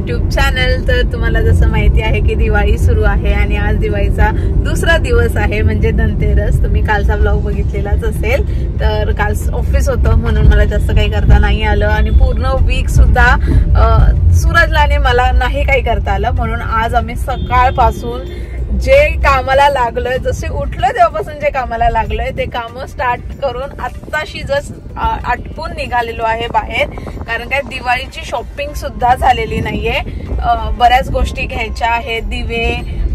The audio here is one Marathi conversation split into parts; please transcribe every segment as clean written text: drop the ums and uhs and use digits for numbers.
YouTube channel. तर तुम्हाला जसं माहिती आहे की दिवाळी सुरू आहे आणि आज दिवाळीचा दुसरा दिवस आहे म्हणजे धनतेरस. तुम्ही कालचा ब्लॉग बघितलेलाच असेल. तर काल ऑफिस होतं म्हणून मला जास्त काही करता नाही आलं आणि पूर्ण वीक सुद्धा सूरजला आणि मला नाही काही करता आलं. म्हणून आज आम्ही सकाळपासून जे कामाला लागलोय, जसे उठलोय तेव्हापासून जे कामाला लागलोय ते काम स्टार्ट करून आत्ताशी जस्ट आटपून निघालेलो आहे बाहेर. कारण काय दिवाळीची शॉपिंग सुद्धा झालेली नाहीये. बऱ्याच गोष्टी घ्यायच्या आहेत, दिवे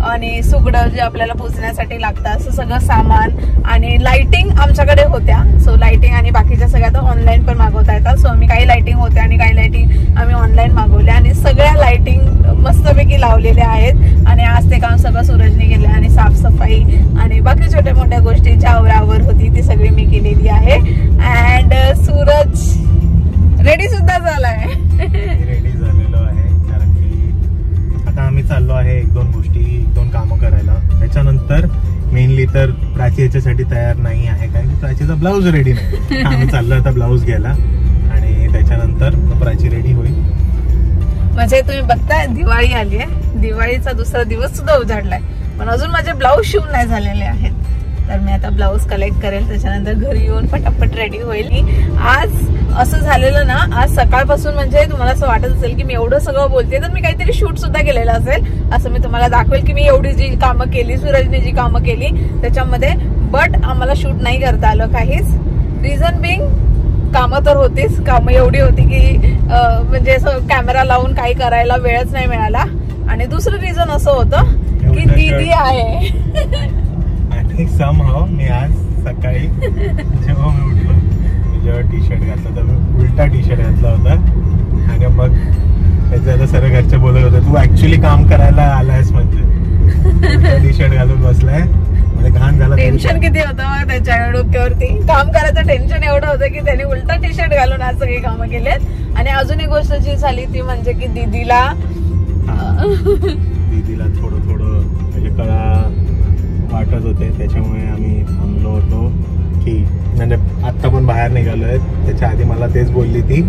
आणि सुगडं जे आपल्याला पोचण्यासाठी लागतं असं सगळं सामान आणि लाइटिंग आमच्याकडे होत्या. सो लाइटिंग आणि बाकीच्या सगळ्या तर ऑनलाईन पण मागवता येतात. सो आम्ही काही लाइटिंग होत्या आणि काही लाइटिंग आम्ही ऑनलाईन मागवल्या आणि सगळ्या लाइटिंग मस्तपैकी लावलेल्या आहेत. आणि आज ते काम सगळं सूरजने केलं आणि साफसफाई आणि बाकी छोट्या मोठ्या गोष्टी ज्या आवरावर होती ती सगळी मी केलेली आहे. अँड सूरज रेडी सुद्धा झालाय. रेडी झालेलो आहे कारण की आता आम्ही चाललो आहे एक दोन कामं करायला. त्याच्यानंतर मेनली तर प्राची याच्यासाठी तयार नाही आहे कारण की प्राचीचा ब्लाऊज रेडी नाही. आम्ही चाललो आता ब्लाऊज घ्यायला आणि त्याच्यानंतर प्राची रेडी होईल. म्हणजे तुम्ही बघताय दिवाळी आली आहे, दिवाळीचा दुसरा दिवस सुद्धा उजाडलाय पण अजून माझे ब्लाऊज शिवून नाही झालेले आहेत. तर मी आता ब्लाऊज कलेक्ट करेल, त्याच्यानंतर घरी येऊन फटाफट रेडी होईल. आज असं झालेलं ना, आज सकाळपासून म्हणजे तुम्हाला असं वाटत असेल की मी एवढं सगळं बोलते तर मी काहीतरी शूट सुद्धा केलेलं असेल असं मी तुम्हाला दाखवेल की मी एवढी जी कामं केली, सूरजने जी कामं केली त्याच्यामध्ये. बट आम्हाला शूट नाही करता आलं काहीच. रिझन बिंग कामं तर होतीच, कामं एवढी होती की म्हणजे असं कॅमेरा लावून काही करायला वेळच नाही मिळाला. आणि दुसरं रिझन असं होतं की दीदी आहे. आणि समहाव मी आज सकाळी जेव्हा मी उठलो, मी जेव्हा टी शर्ट घातला तर मी उलटा टी शर्ट घातला होता आणि मग त्याचे आता सर्व घरचे बोलत होते तू ऍक्च्युली काम करायला आलायस म्हणजे टी शर्ट घालून बसलाय. घाण झालं. टेन्शन किती होतं मग त्याच्या डोक्यावरती. काम करायचं टेन्शन एवढं होतं की त्याने उलटा टी शर्ट घालून आज सगळी कामं केलेत. आणि अजून एक गोष्ट जी झाली ती म्हणजे की दीदीला थोडं म्हणजे कळा वाटत होते. त्याच्यामुळे आम्ही थांबलो होतो की म्हणजे आत्ता पण बाहेर निघालोय. त्याच्या आधी मला तेच बोलली ती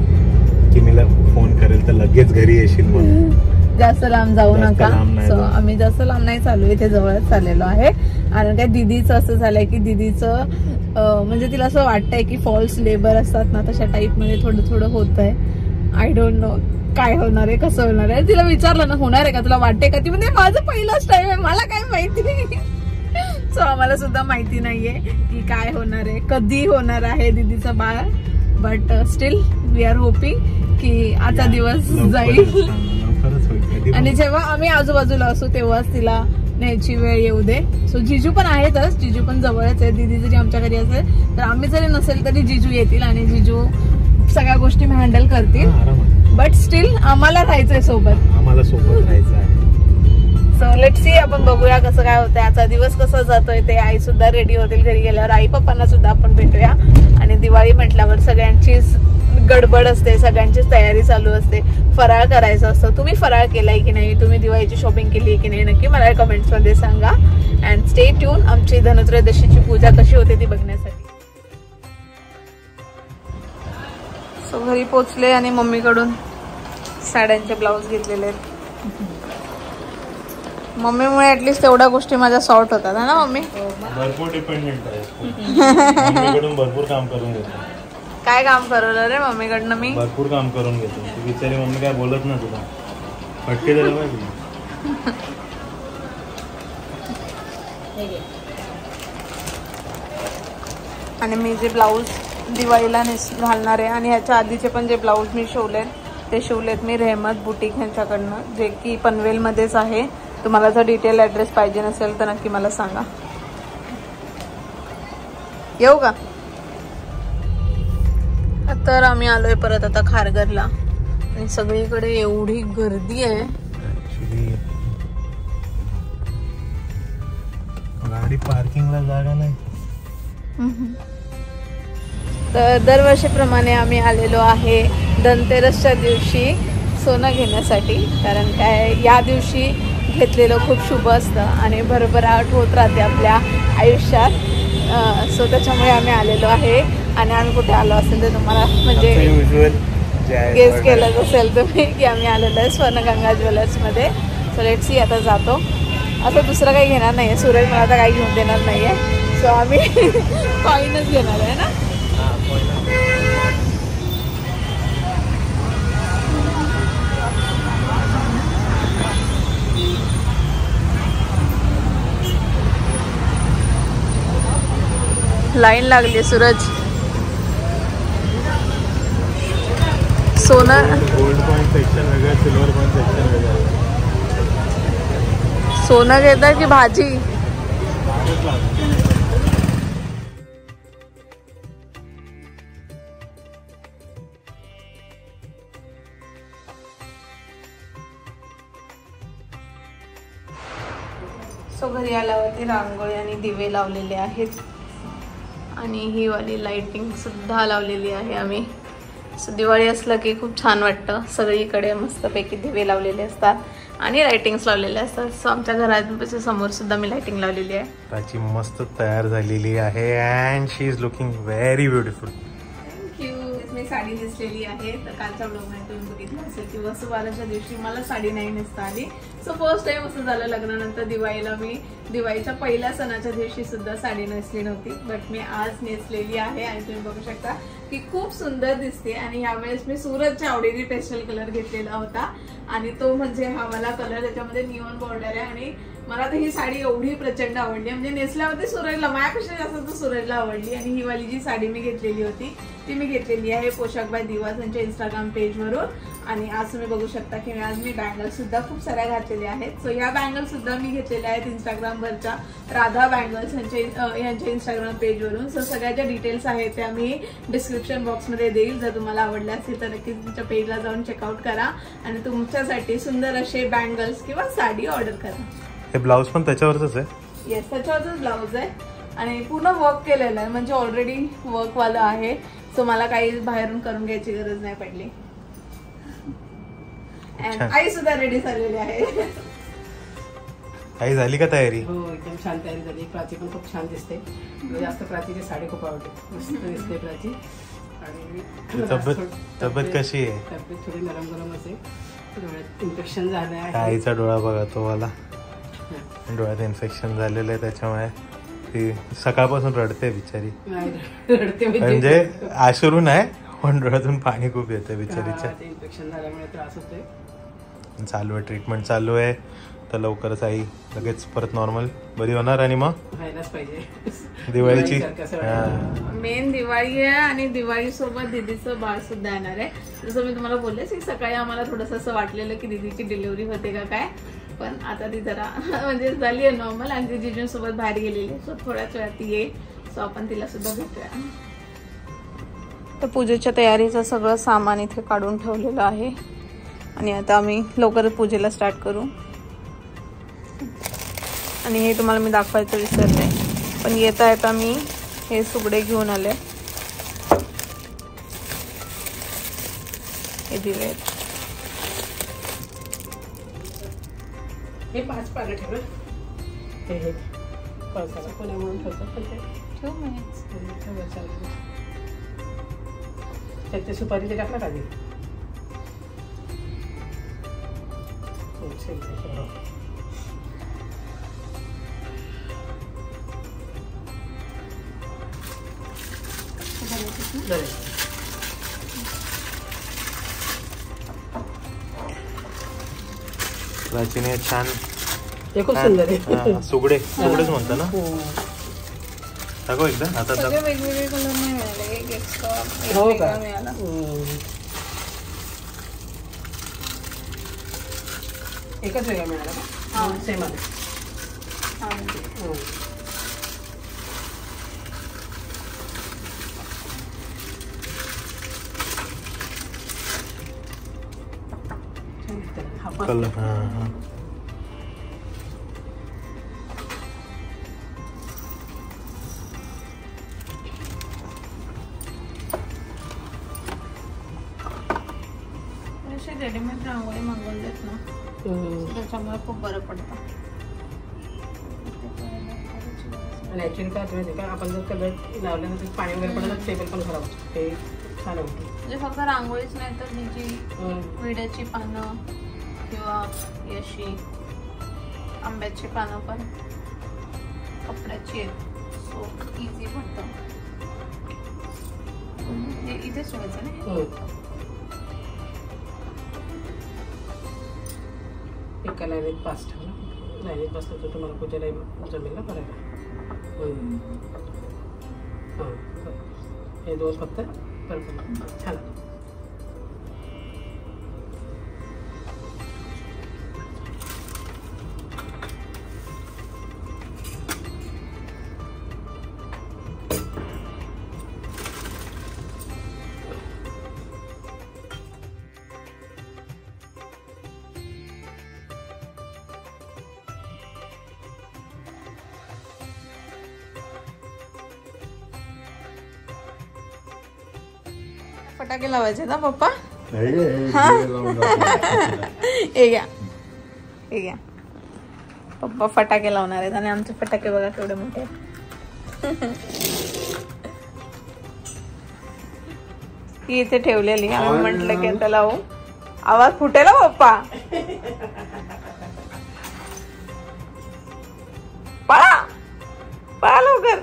की मी फोन करेल तर लगेच घरी येशील म्हणून. जास्त लांब जाऊ नका. सो आम्ही जास्त लांब नाही चालू, इथे जवळच चाललेलो आहे. आणि काय दीदीचं असं झालंय की दीदीचं म्हणजे तिला असं वाटतंय की फॉल्स लेबर असतात ना तशा टाईप मध्ये थोडं होत आहे. आय डोंट नो काय होणार आहे, कसं होणार आहे. तिला विचारलं ना होणार आहे का तुला वाटतंय का, ती म्हणजे माझं पहिलाच टाइम आहे मला काय माहिती. सो आम्हाला सुद्धा माहिती नाहीये की काय होणार आहे, कधी होणार आहे दीदीचं बाळ. But still we are hoping की आजचा दिवस जाईल आणि जेव्हा आम्ही आजूबाजूला असू तेव्हाच तिला न्यायची वेळ येऊ दे. सो जिजू पण आहेतच, जिजू पण जवळच आहे. दीदी जरी आमच्या घरी असेल तर आम्ही जरी नसेल तरी जिजू येतील आणि जिजू सगळ्या गोष्टी हँडल करतील. बट स्टील आम्हाला राहायचंय सोबत, आम्हाला सोबत राहायचं आहे. सो लेट्स सी, आपण बघूया कसं काय होतंय, आजचा दिवस कसा जातोय ते. आई सुद्धा रेडी होतील घरी गेल्यावर, आई पप्पांना सुद्धा आपण भेटूया. आणि दिवाळी म्हटल्यावर सगळ्यांचीच गडबड असते, सगळ्यांचीच तयारी चालू असते. फराळ करायचं असतं. तुम्ही फराळ केलाय की नाही, तुम्ही दिवाळीची शॉपिंग केली की नाही, नक्की मला कमेंट्स मध्ये सांगा. अँड स्टे ट्यून आमची धनत्रयोदशीची पूजा कशी होते ती बघण्यासाठी. सो घरी पोचले आणि मम्मीकडून साड्यांचे ब्लाऊज घेतलेले आहेत. मम्मीमुळे ऍटलीस्ट तेवढ्या गोष्टी माझ्या सॉर्ट होतात ना मम्मी. भरपूर डिपेंडेंट आहे मम्मीकडून, भरपूर काम करून घेतो. काय काम करवलं रे मम्मीकडनं मी? भरपूर काम करून घेतो. ती बिचारी मम्मी काय बोलत ना तुला, पटके झालं पाहिजे. आणि मी जे ब्लाऊज दिवाळीला घालणार आहे आणि ह्याच्या आधीचे पण जे ब्लाऊज मी शिवलेत मी रेहमत बुटीक ह्यांच्याकडनं, जे की पनवेलमध्येच आहे. तुम्हाला जर डिटेल ॲड्रेस पाहिजे नसेल तर नक्की मला सांगा. येऊ का? तर आम्ही आलोय परत आता खारघरला आणि सगळीकडे एवढी गर्दी आहे. गाडी पार्किंगला जागा नाही. तर दरवर्षीप्रमाणे आम्ही आलेलो आहे धनतेरसच्या दिवशी सोनं घेण्यासाठी. कारण काय या दिवशी घेतलेलं खूप शुभ असतं आणि भरभराट होत राहते आपल्या आयुष्यात. सो त्याच्यामुळे आम्ही आलेलो आहे. आणि आम्ही कुठे आलो असेल तर तुम्हाला म्हणजे गेस केलंच असेल तुम्ही की आम्ही आलेलो आहे स्वर्णगंगा ज्वेलर्समध्ये. सो लेट्स सी आता जातो. असं दुसरं काही घेणार नाही आहे, सूरज मला आता काही घेऊन देणार नाही आहे. सो आम्ही कॉईनच घेणार आहे ना. लाईन लागली सूरज. सोनं गोल्ड कॉइन सेक्शन वेगळं, सिल्वर कॉइन सेक्शन वेगळं. सोनं घेताय की भाजी? सो घरी आल्यावरती रांगोळी आणि दिवे लावलेले आहेत आणि ही वाली लाइटिंग सुद्धा लावलेली आहे आम्ही. सो दिवाळी असलं की खूप छान वाटतं. सगळीकडे मस्तपैकी दिवे लावलेले असतात आणि लाइटिंग्स लावलेले असतात. सो आमच्या घराच्या समोर सुद्धा मी लाइटिंग लावलेली आहे. प्राची मस्त तयार झालेली आहे and she is looking very beautiful. Thank you. मी साडी नेसलेली आहे. तर कालच्या ब्लॉगमध्ये तुम्ही बघितलं असेल की वसुबारसच्या दिवशी मला साडी नाही नेसता आली. सो फर्स्ट टाइम असं झालं लग्नानंतर दिवाळीला मी दिवाळीच्या पहिल्या सणाच्या दिवशी सुद्धा साडी नेसली नव्हती. बट मी आज नेसलेली आहे आणि तुम्ही बघू शकता की खूप सुंदर दिसते. आणि यावेळेस मी सूरजच्या आवडीने पेस्टल कलर घेतलेला होता आणि तो म्हणजे हा वाला कलर, त्याच्यामध्ये निऑन बॉर्डर आहे. आणि मला तर ही साडी एवढी प्रचंड आवडली, म्हणजे नेसल्यावरती सूरजला माझ्यापेक्षा जास्त तर सूरजला आवडली. आणि ही वाली जी साडी मी घेतलेली होती ती मी घेतलेली आहे पोशाख बाय दिवास यांच्या इंस्टाग्राम पेजवरून. आणि आज तुम्ही बघू शकता की आज मी बँगल्स सुद्धा खूप साऱ्या घातलेल्या आहेत. सो या बँगल्स सुद्धा मी घेतलेल्या आहेत इंस्टाग्रामवरच्या राधा बँगल्स यांच्या इंस्टाग्राम पेजवरून. सो सगळ्या ज्या डिटेल्स आहेत त्या मी डिस्क्रिप्शन बॉक्समध्ये देईल. जर तुम्हाला आवडल्या असेल तर नक्कीच तुमच्या पेजला जाऊन चेकआउट करा आणि तुमच्यासाठी सुंदर असे बँगल्स किंवा साडी ऑर्डर करा. हे ब्लाउज पण त्याच्यावरच आहे? येस, त्याच्यावरच ब्लाउज आहे आणि पूर्ण वर्क केलेलं आहे, म्हणजे ऑलरेडी वर्कवाला आहे. सो मला काही बाहेरून करून घ्यायची गरज नाही पडली. आई सुद्धा रेडी झालेली आहे. आई झाली का तयारी? हो, एकदम छान तयारी झाली. प्राची पण खूप छान दिसते. जास्त प्राचीची साडी खूप आवडते, मस्त दिसते प्राची. आणि तब्येत कशी आहे? तब्येत थोडी नरम गरम असे. डोळ्यात इन्फेक्शन झालं आहे. आईचा डोळा बघा तो वाला, डोळ्यात इन्फेक्शन झालेलं आहे त्याच्यामुळे ती सकाळपासून रडते बिचारी. रडते म्हणजे आश्रू नाही पण डोळ्यातून पाणी खूप येते बिचारीच्या. इन्फेक्शन झाल्यामुळे त्रास होतोय. चालू आहे, ट्रीटमेंट चालू आहे. तर लवकरच आई लगेच परत नॉर्मल बरी होणार आणि मग व्हायलाच पाहिजे दिवाळीची. मेन दिवाळी आहे आणि दिवाळी सोबत दीदीचं बाळ सुद्धा येणार आहे. जसं मी तुम्हाला बोलले की सकाळी आम्हाला थोडंसं असं वाटलेलं की दीदीची डिलिव्हरी होते का काय, पण आता ती जरा म्हणजे झाली आहे नॉर्मल. आणि ती जिजूंसोबत बाहेर गेलेली आहे. सो थोड्याच वेळात ती येईल. सो आपण तिला सुद्धा भेटूया. तर पूजेच्या तयारीचं सगळं सामान इथे काढून ठेवलेलं आहे आणि आता आम्ही लवकरच पूजेला स्टार्ट करू. आणि हे तुम्हाला मी दाखवायचं विसरले, पण येता येता मी हे सुगडे घेऊन आले. हे दिले. हे 5 पानं ठेवलं. हे पावसाचा कोणा म्हणून ठेव त्यात ते सुपारी ते टाकलं का? प्राचीने छान ते खूप सुंदर आहे. सुगडेच म्हणता ना? दाखव एकदा. आता वेगवेगळे कलर नाही मिळाले, एक एक्स्ट्रा हो का मिळाला. एकच वेगळा मिळाला का? सेम आहे. कलर रेडीमेड रांगोळी मागवलेत ना, त्याच्यामुळे खूप बरं पडतं. आणि ऍक्च्युअली काय माहिती का, आपण जर कलर लावल्यानंतर पाणी वगैरे पडलं टेबल पण खराब होतं. ते छान वाटतं. म्हणजे फक्त रांगोळीच नाही तर ही जी विड्याची पानं किंवा अशी आंब्याची पानं पण कपड्याची आहेत. सो इझी पडतं. हे इथेच ठेवायचं ना. एका लाईनीत 5 ठेवला. लाईनीत बसलं तर तुम्हाला पूजेला जमेल ना करायला. हां हे 2 फक्त बरोबर छान. फटाके लावायचे ना पप्पा. हे घ्या हे घ्या. पप्पा फटाके लावणार आहेत आणि आमचे फटाके बघा केवढे मोठे. ती इथे ठेवलेली. आम्ही म्हंटल की आता लावू. आवाज फुटेल पप्पा. पळा पळा लवकर.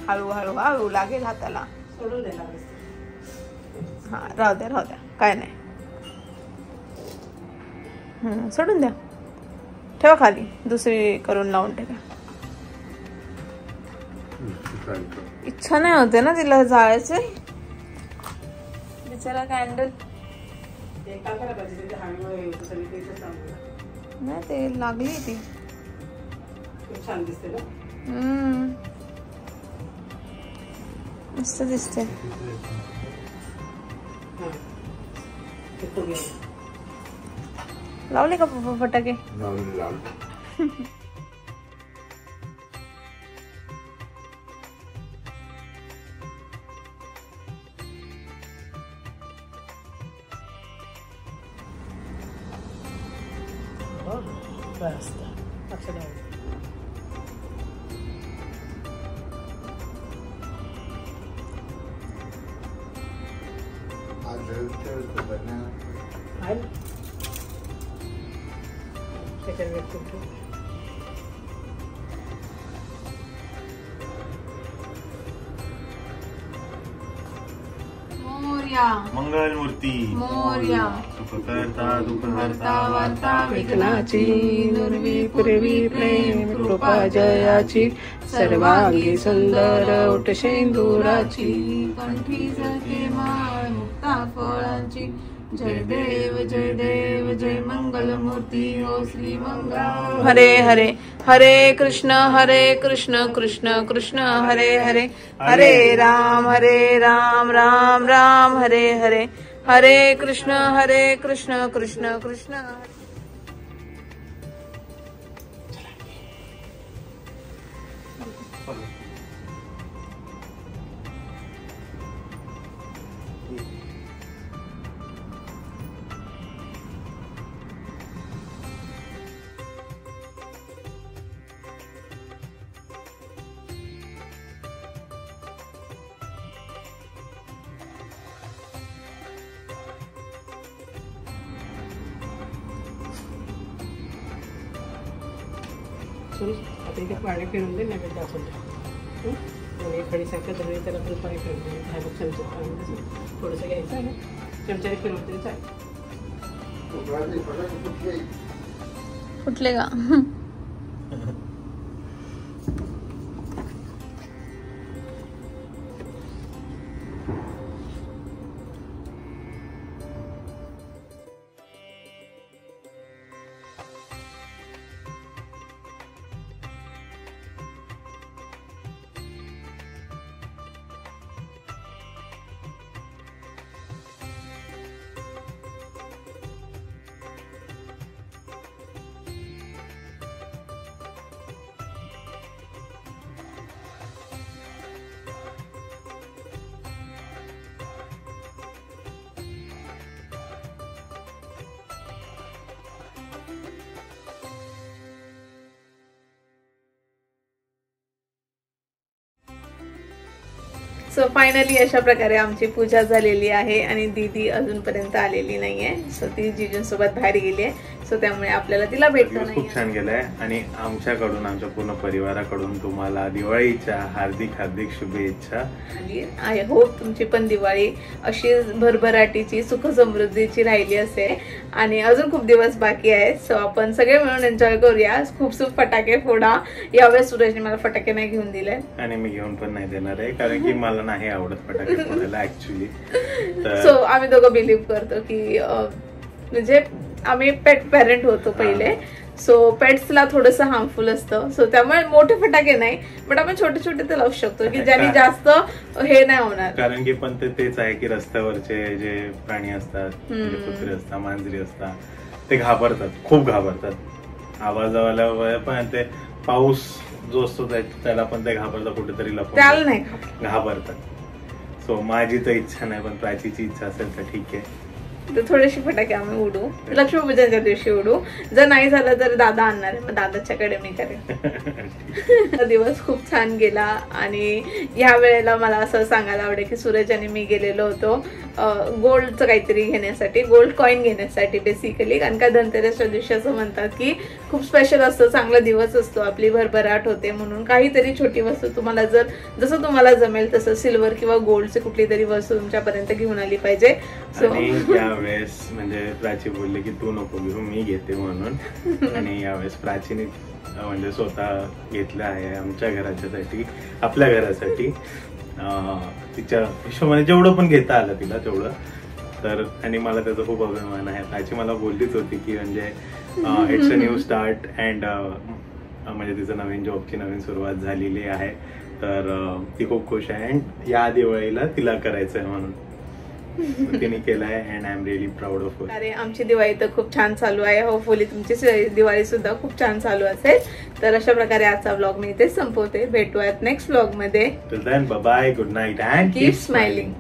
हळू हळू हळू लागेल हाताला. सोडून द्या. हा राहू द्या काय नाही. सोडून द्या. ठेवा खाली. दुसरी करून लावून ठेवा. इच्छा नाही होते ना तिला जायचे. बिचारा कॅन्डल नाही ते लागली ती. छान दिसते ना. मस्त दिसते. लावले का पप्पा फटाके. मंगल मूर्ती मोरया. सुखकर्ता दुःखहर्ता वार्ता विघ्नाची दुर्वी पूर्वी प्रेम कृपा जयाची सर्वांगी सुंदर ओट शेंदुराची कंठी जळके माळ मुक्ता फळांची. जय देव जय मंगल मूर्ती ओ श्री मंगल. हरे हरे हरे कृष्ण कृष्ण कृष्ण हरे हरे. हरे राम राम राम हरे हरे. हरे कृष्ण कृष्ण कृष्ण. आता इथे पाणी फिरून दे. नैवेद्य दाखवून दे. आणि खडी साखर तर त्याला पण पाणी फिरून दे. हा चमचा पाणी थोडंसं घ्यायचं आहे. चमच्याने फिरून तरी चालेल. फुटले का. सो फायनली अशा प्रकारे आमची पूजा झालेली आहे आणि दीदी अजूनपर्यंत आलेली नाहीये. सो ती जीजूंसोबत बाहेर गेली आहे. सो त्यामुळे आपल्याला तिला भेटलं नाही. खूप छान गेलाय आणि आमच्याकडून आमच्या पूर्ण परिवाराकडून तुम्हाला दिवाळीच्या हार्दिक हार्दिक शुभेच्छा. आणि आय होप तुमची पण दिवाळी अशी भरभराटीची सुख समृद्धीची राहिली असेल. आणि अजून खूप दिवस बाकी आहे. सो आपण सगळे मिळून एन्जॉय करूया. खूप फटाके फोडा. यावेळेस सूरजने मला फटाके नाही घेऊन दिले आणि मी घेऊन पण नाही देणार आहे कारण की मला नाही आवडत फटाके फोडायला ऍक्च्युली. सो आम्ही दोघं बिलीव्ह करतो की म्हणजे आम्ही पेट पॅरेंट होतो पहिले. सो पेट्सला थोडंसं हार्मफुल असतं. सो त्यामुळे मोठे फटाके नाही बट आपण छोटे छोटे तर लावू शकतो की ज्याने जास्त हे नाही होणार. कारण की पण तेच आहे की रस्त्यावरचे जे प्राणी असतात, कुत्रे असतात, मांजरी असतात, ते घाबरतात, खूप घाबरतात. आवाजावाला पण ते पाऊस जो असतो त्याला पण ते घाबरतात, कुठेतरी त्याला नाही घाबरतात. सो माझी तर इच्छा नाही पण प्राचीची इच्छा असेल तर ठीक आहे. तर थोडेसे फटाके आम्ही उडू, लक्ष्मीपूजनच्या दिवशी उडू. जर नाही झालं तर दादा आणणार आहे, मग दादाच्याकडे मी करेन. दिवस खूप छान गेला. आणि ह्या वेळेला मला असं सांगायला आवडेल की सूरज आणि मी गेलेलो होतो गोल्डचं काहीतरी घेण्यासाठी, गोल्ड कॉईन घेण्यासाठी बेसिकली. कारण का धनतेरसच्या दिवशी असं म्हणतात की खूप स्पेशल असतं, चांगला दिवस असतो, आपली भरभराट होते. म्हणून काहीतरी छोटी वस्तू तुम्हाला जसं तुम्हाला जमेल तसं सिल्वर किंवा गोल्डची कुठली तरी वस्तू तुमच्यापर्यंत घेऊन आली पाहिजे. सो यावेळेस म्हणजे प्राची बोलले की तू नको घेऊ, मी घेते म्हणून. आणि यावेळेस प्राचीने म्हणजे स्वतः घेतलं आहे आमच्या घराच्यासाठी, आपल्या घरासाठी. तिच्या हिशोबाने जेवढं पण घेता आलं तिला तेवढं. तर आणि मला त्याचा खूप अभिमान आहे. प्राची मला बोललीच होती की म्हणजे it's a new start and म्हणजे तिचं नवीन जॉबची नवीन सुरुवात झालेली आहे. तर ती खूप खुश आहे अँड या दिवाळीला तिला करायचंय म्हणून तिने केलाय and I am really proud of her. अरे आमची दिवाळी तर खूप छान चालू आहे. होपफुली तुमची दिवाळी सुद्धा खूप छान चालू असेल. तर अशा प्रकारे आजचा ब्लॉग मी इथेच संपवते. भेटूयात नेक्स्ट ब्लॉग मध्ये. Till then bye bye, good night and keep smiling.